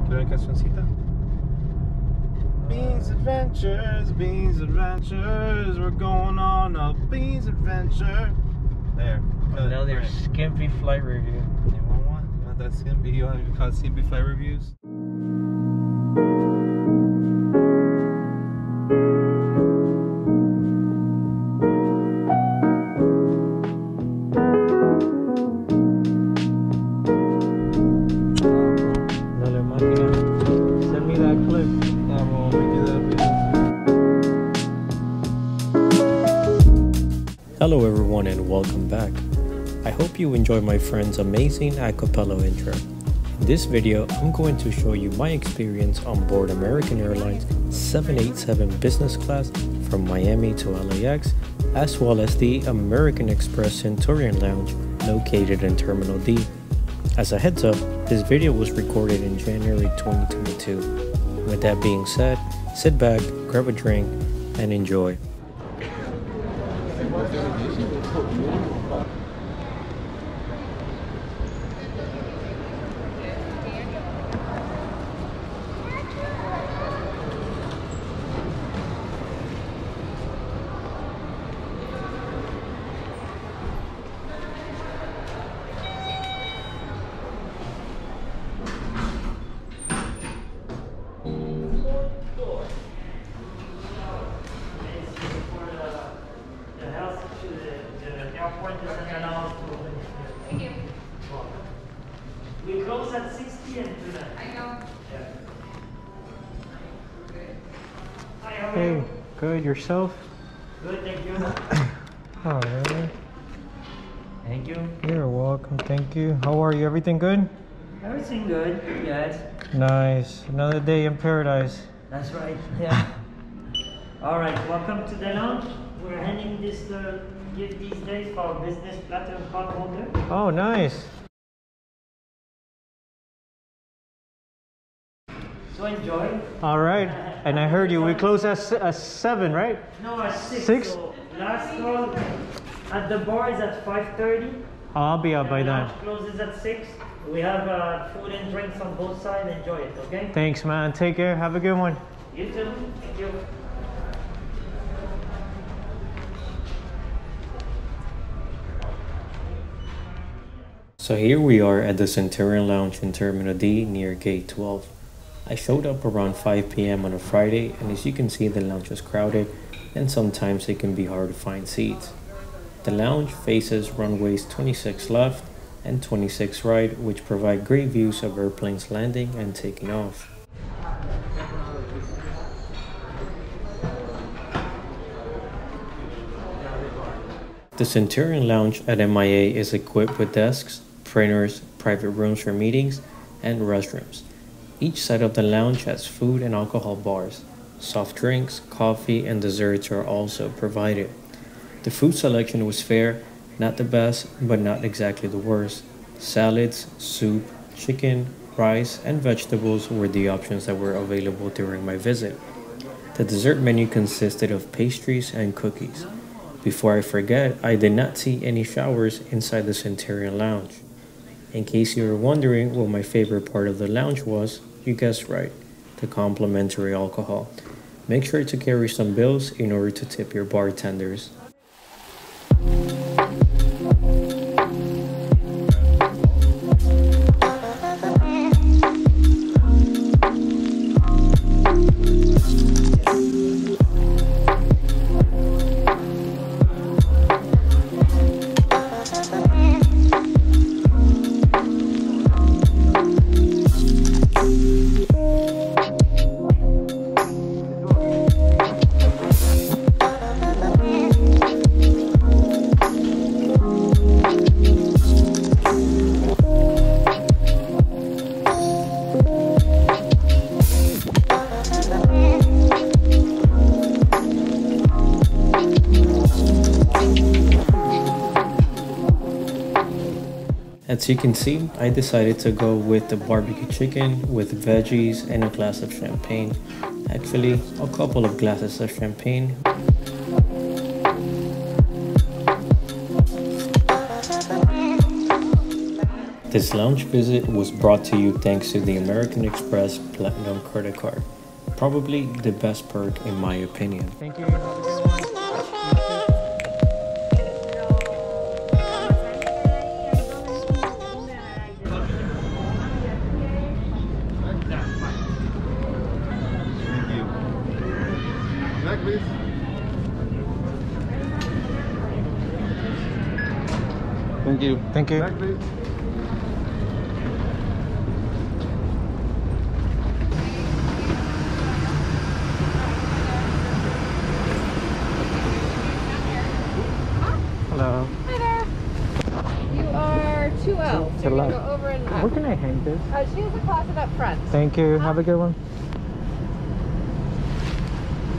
¿Quiero una cancioncita? Beans Adventures, we're going on a Beans Adventure. There. Another skimpy flight review. You want one? You want that skimpy? You want to call it skimpy flight reviews? Send me that clip. Hello everyone and welcome back. I hope you enjoy my friend's amazing acapella intro. In this video, I'm going to show you my experience on board American Airlines 787 business class from Miami to LAX, as well as the American Express Centurion lounge located in Terminal D. As a heads up, this video was recorded in January 2022. With that being said, sit back, grab a drink, and enjoy. Thank you. We close at 6 p.m. tonight. I know. Yeah. Hi, how are Hey, you? good, yourself? Good, thank you. Alright, Thank you. you're welcome, thank you. How are you? Everything good? Everything good, yes. Nice, another day in paradise. That's right, yeah. All right, welcome to the lounge. We're handing this gift these days for our business platinum card holder. Oh, nice. So enjoy. Alright, and I heard you, we close at 7, right? No, at 6. 6? So last call at the bar is at 5:30. I'll be out by The then. lounge closes at 6. We have food and drinks on both sides. Enjoy it, okay? Thanks, man. Take care. Have a good one. You too. Thank you. So here we are at the Centurion Lounge in Terminal D near Gate 12. I showed up around 5 p.m. on a Friday, and as you can see, the lounge is crowded and sometimes it can be hard to find seats. The lounge faces runways 26 left and 26 right, which provide great views of airplanes landing and taking off. The Centurion Lounge at MIA is equipped with desks, printers, private rooms for meetings, and restrooms. Each side of the lounge has food and alcohol bars. Soft drinks, coffee, and desserts are also provided. The food selection was fair, not the best, but not exactly the worst. Salads, soup, chicken, rice, and vegetables were the options that were available during my visit. The dessert menu consisted of pastries and cookies. Before I forget, I did not see any showers inside the Centurion Lounge. In case you were wondering what my favorite part of the lounge was, you guessed right, the complimentary alcohol. Make sure to carry some bills in order to tip your bartenders. As you can see, I decided to go with the barbecue chicken with veggies and a glass of champagne. Actually, a couple of glasses of champagne. This lounge visit was brought to you thanks to the American Express Platinum Credit Card. Probably the best perk in my opinion. Thank you. Back, please. Thank you. Thank you. Back, please. Hello. Hi there. You are 2L. So To you're left. gonna go over and Where up. can I hang this? She has a closet up front. Thank you. Have a good one.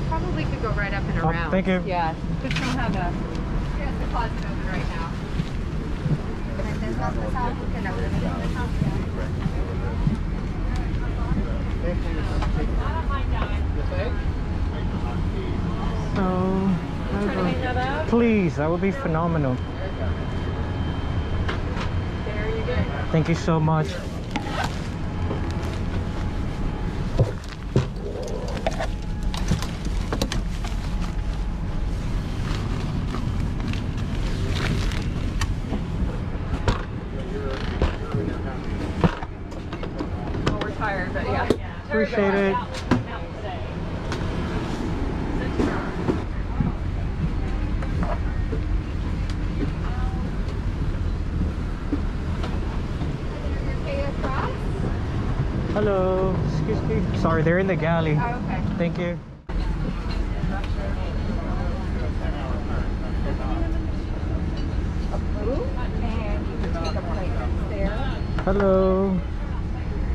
Probably could go right up and Oh, around. thank you. Yeah. But she'll have a. She has the closet open right now. I don't mind dying. So, Trying to hang that up. please, that would be phenomenal. There you go. Thank you so much. Well, we're tired, but yeah. Appreciate it. Hello. Excuse me. Sorry, they're in the galley. Oh, okay. Thank you. And you can take a plate upstairs. Hello.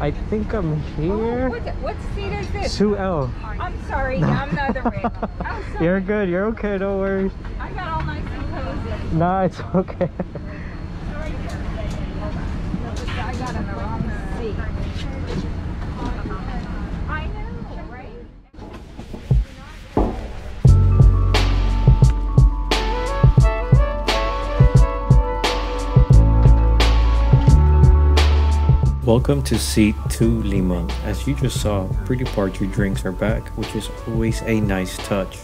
I think I'm here. What seat is this? 2L. I'm sorry, I'm the other way. I'm sorry. You're good. You're okay. Don't worry. I got all nice and cozy. Nah, it's okay. I got in the wrong seat. I know, right? Welcome to Seat 2 Lima. As you just saw, Pretty Party drinks are back, which is always a nice touch.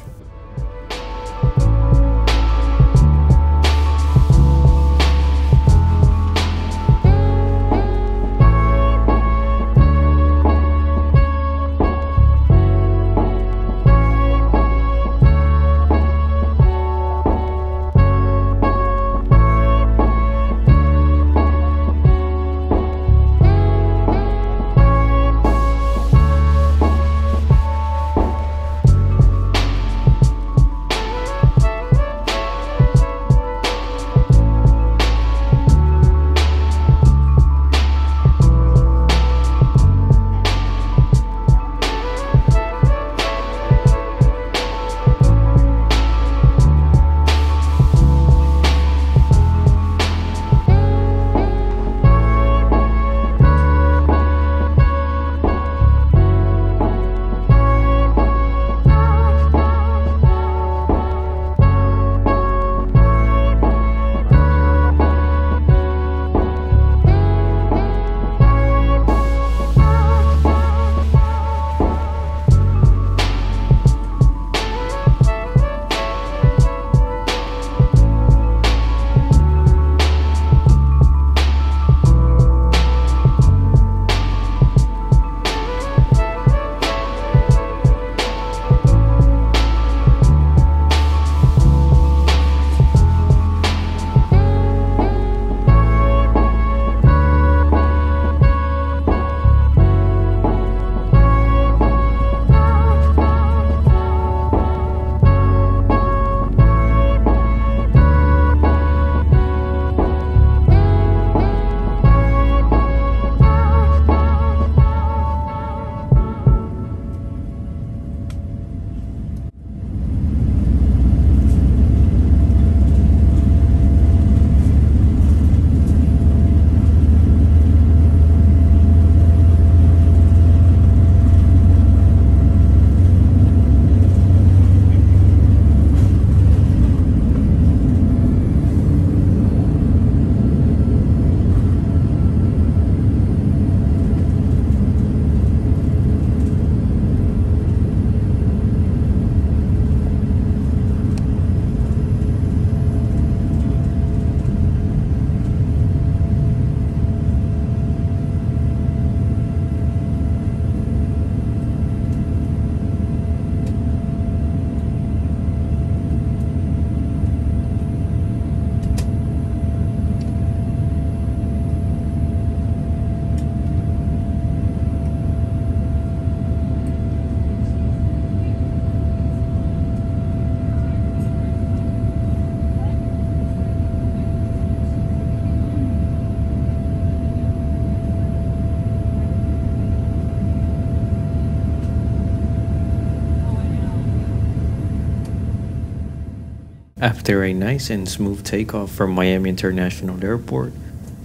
After a nice and smooth takeoff from Miami International Airport,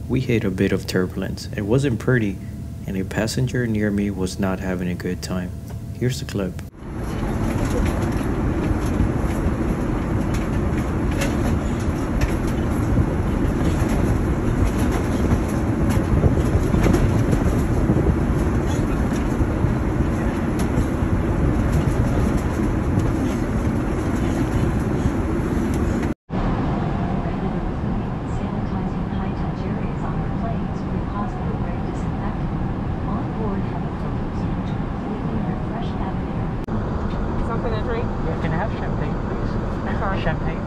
we hit a bit of turbulence. It wasn't pretty, and a passenger near me was not having a good time. Here's the clip. Yeah, can I have champagne, please? Sorry. Champagne.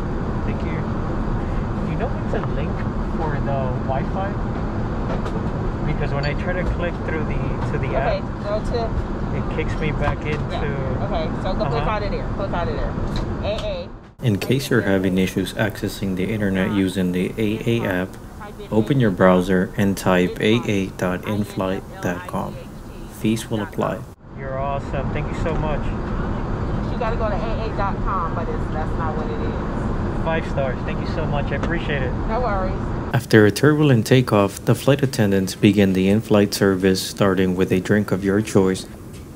Thank you. Do you know what's a link for the Wi-Fi? Because when I try to click through the app, go to. it kicks me back into. Okay, so go click out of there. Click out of there. AA. In case you're having issues accessing the internet using the AA app, open your browser and type aa.inflight.com. Fees will apply. You're awesome. Thank you so much. You gotta go to aa.com, but that's not what it is. 5 stars. Thank you so much. I appreciate it. No worries. After a turbulent takeoff, the flight attendants began the in-flight service, starting with a drink of your choice,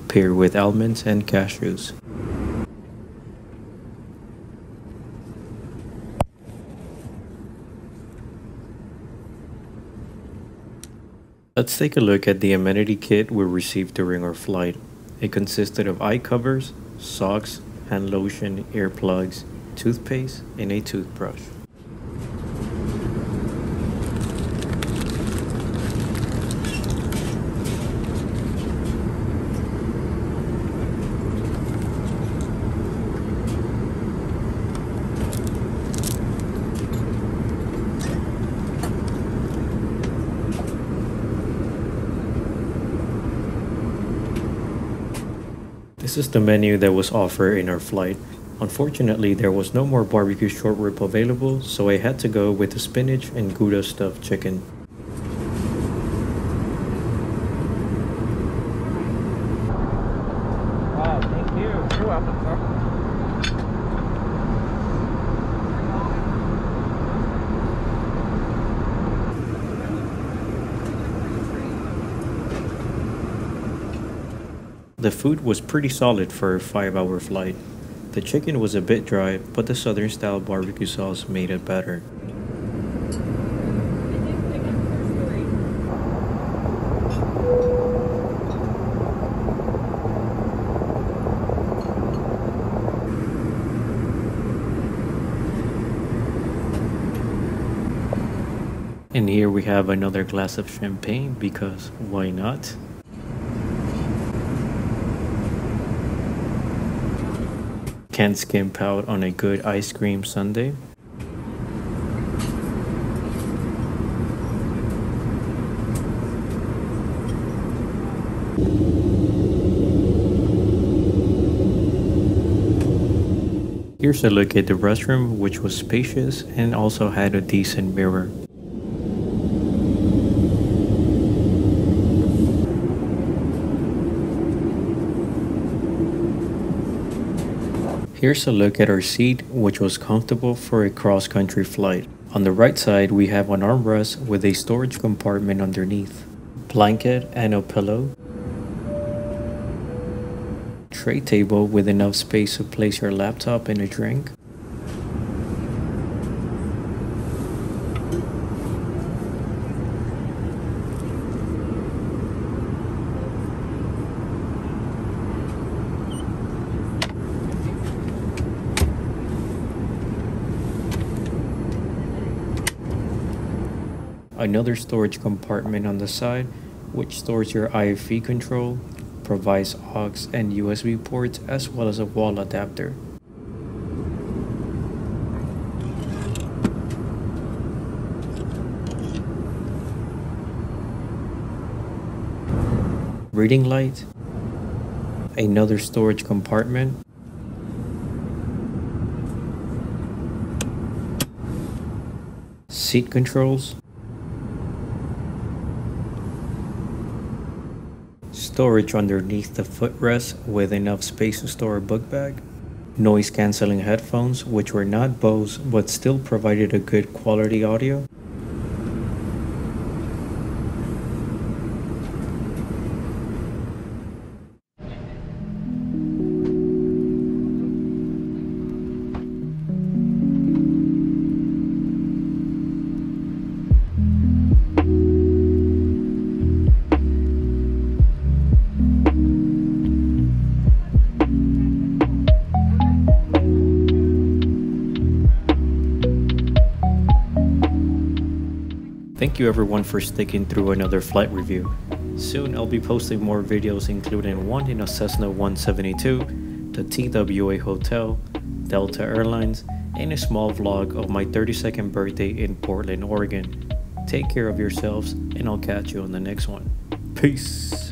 paired with almonds and cashews. Let's take a look at the amenity kit we received during our flight. It consisted of eye covers, socks, hand lotion, earplugs, toothpaste, and a toothbrush. This is the menu that was offered in our flight. Unfortunately, there was no more barbecue short rib available, so I had to go with the spinach and Gouda stuffed chicken. Wow, thank you. You're welcome, sir. The food was pretty solid for a 5-hour flight. The chicken was a bit dry, but the southern style barbecue sauce made it better. And here we have another glass of champagne because why not? Can't skimp out on a good ice cream sundae. Here's a look at the restroom, which was spacious and also had a decent mirror. Here's a look at our seat, which was comfortable for a cross-country flight. On the right side, we have an armrest with a storage compartment underneath, blanket and a pillow, tray table with enough space to place your laptop and a drink, another storage compartment on the side, which stores your IFE control, provides aux and USB ports, as well as a wall adapter. Reading light, another storage compartment, seat controls, storage underneath the footrest with enough space to store a book bag, noise cancelling headphones which were not Bose but still provided a good quality audio, Thank you everyone for sticking through another flight review. Soon I'll be posting more videos including one in a Cessna 172, the TWA Hotel, Delta Airlines, and a small vlog of my 32nd birthday in Portland, Oregon. Take care of yourselves and I'll catch you on the next one. Peace!